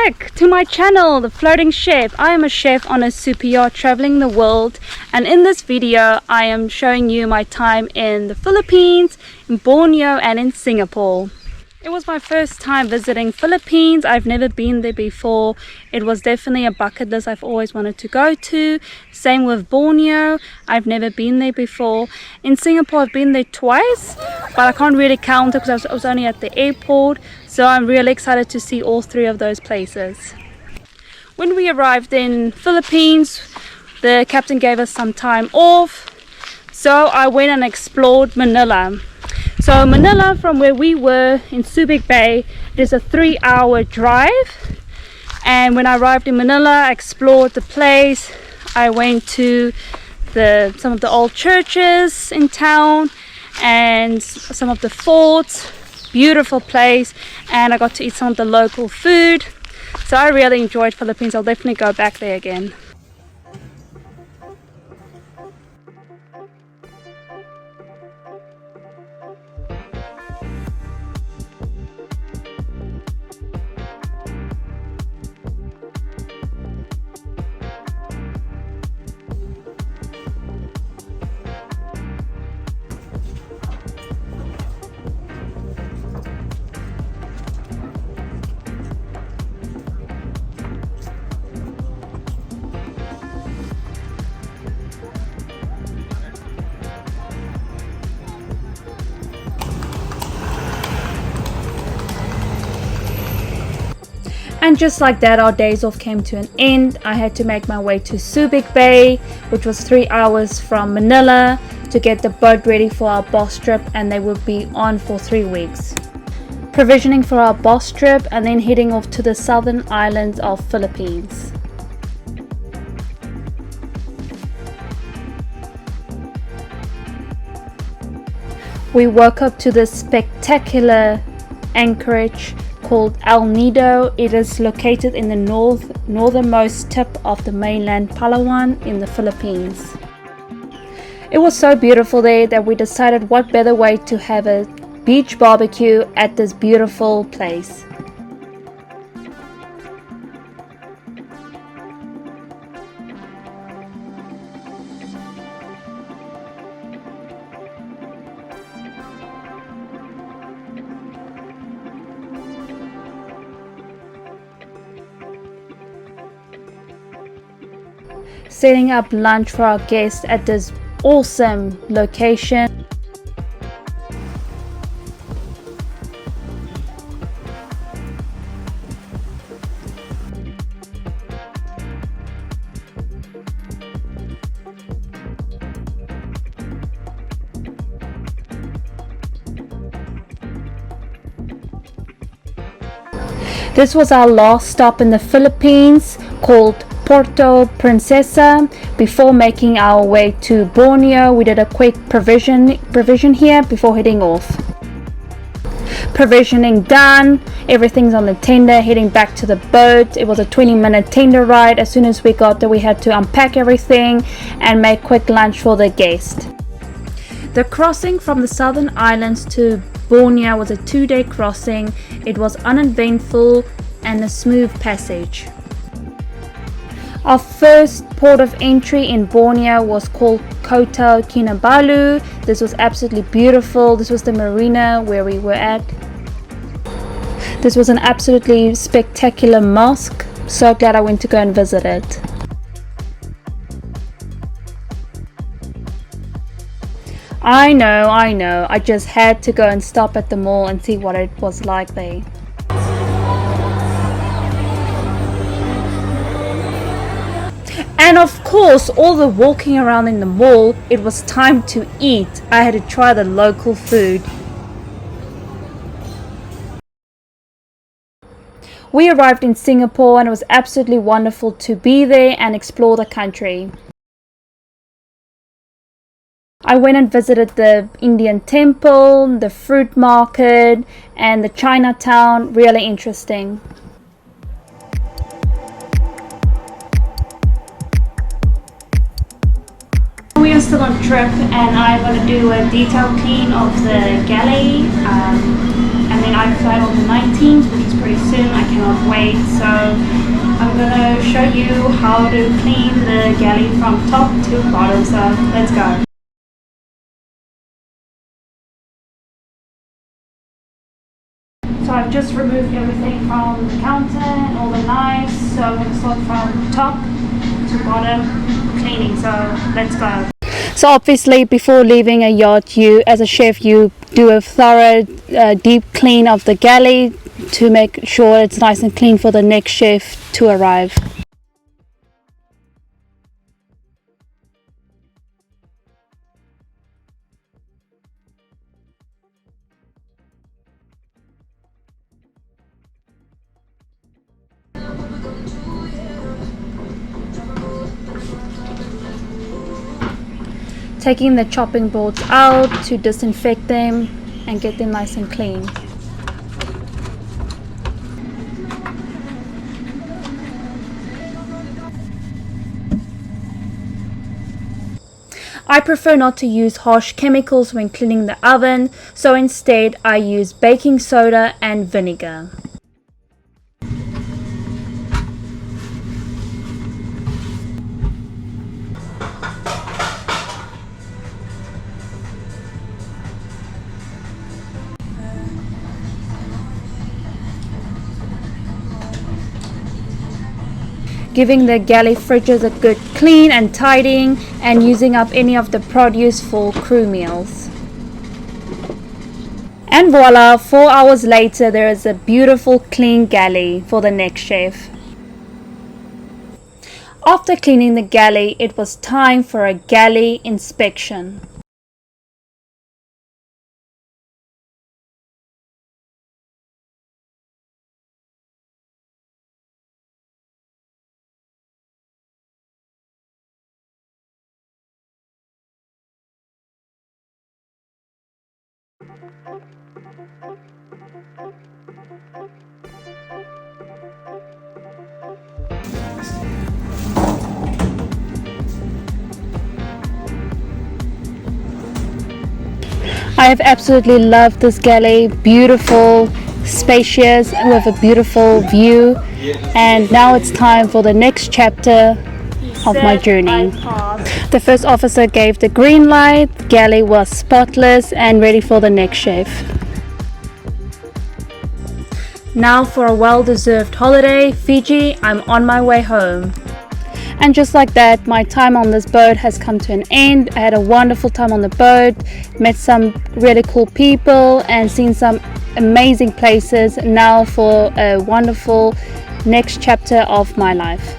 back to my channel, The Floating Chef. I am a chef on a super yacht traveling the world, and in this video I am showing you my time in the Philippines, in Borneo and in Singapore. It was my first time visiting Philippines. I've never been there before. It was definitely a bucket list I've always wanted to go to. Same with Borneo. I've never been there before. In Singapore I've been there twice, but I can't really count it because I was only at the airport. So I'm really excited to see all three of those places. When we arrived in Philippines, the captain gave us some time off. So I went and explored Manila. So Manila, from where we were in Subic Bay, it is a 3-hour drive. And when I arrived in Manila, I explored the place. I went to some of the old churches in town and some of the forts. Beautiful place, and I got to eat some of the local food. So I really enjoyed Philippines. I'll definitely go back there again. And just like that, our days off came to an end. I had to make my way to Subic Bay, which was 3 hours from Manila, to get the boat ready for our boss trip, and they would be on for 3 weeks. Provisioning for our boss trip and then heading off to the southern islands of Philippines. We woke up to this spectacular anchorage called El Nido. It is located in the northernmost tip of the mainland Palawan in the Philippines. It was so beautiful there that we decided what better way to have a beach barbecue at this beautiful place. Setting up lunch for our guests at this awesome location. This was our last stop in the Philippines, called Puerto Princesa. Before making our way to Borneo, we did a quick provision here before heading off. Provisioning done, everything's on the tender, heading back to the boat. It was a 20-minute tender ride. As soon as we got there, we had to unpack everything and make quick lunch for the guest. The crossing from the southern islands to Borneo was a 2-day crossing. It was uneventful and a smooth passage. Our first port of entry in Borneo was called Kota Kinabalu. This was absolutely beautiful. This was the marina where we were at. This was an absolutely spectacular mosque. So glad I went to go and visit it. I know. I just had to go and stop at the mall and see what it was like there. And of course, all the walking around in the mall, it was time to eat. I had to try the local food. We arrived in Singapore and it was absolutely wonderful to be there and explore the country. I went and visited the Indian temple, the fruit market, and the Chinatown. Really interesting. We are still on trip and I'm going to do a detailed clean of the galley and and then I fly on the 19th, which is pretty soon. I cannot wait. So I'm gonna show you how to clean the galley from top to bottom. So let's go. So I've just removed everything from the counter and all the knives. So I'm gonna start from top to bottom cleaning. So let's go. So obviously before leaving a yacht, you as a chef, you do a thorough deep clean of the galley to make sure it's nice and clean for the next chef to arrive. Taking the chopping boards out to disinfect them and get them nice and clean. I prefer not to use harsh chemicals when cleaning the oven, so instead I use baking soda and vinegar. Giving the galley fridges a good clean and tidying, and using up any of the produce for crew meals. And voila, 4 hours later there is a beautiful clean galley for the next chef. After cleaning the galley, it was time for a galley inspection. I have absolutely loved this galley. Beautiful, spacious, with a beautiful view. And now it's time for the next chapter of my journey. The first officer gave the green light. The galley was spotless and ready for the next chef. Now for a well-deserved holiday, Fiji. I'm on my way home. And just like that, my time on this boat has come to an end. I had a wonderful time on the boat, met some really cool people and seen some amazing places. Now for a wonderful next chapter of my life.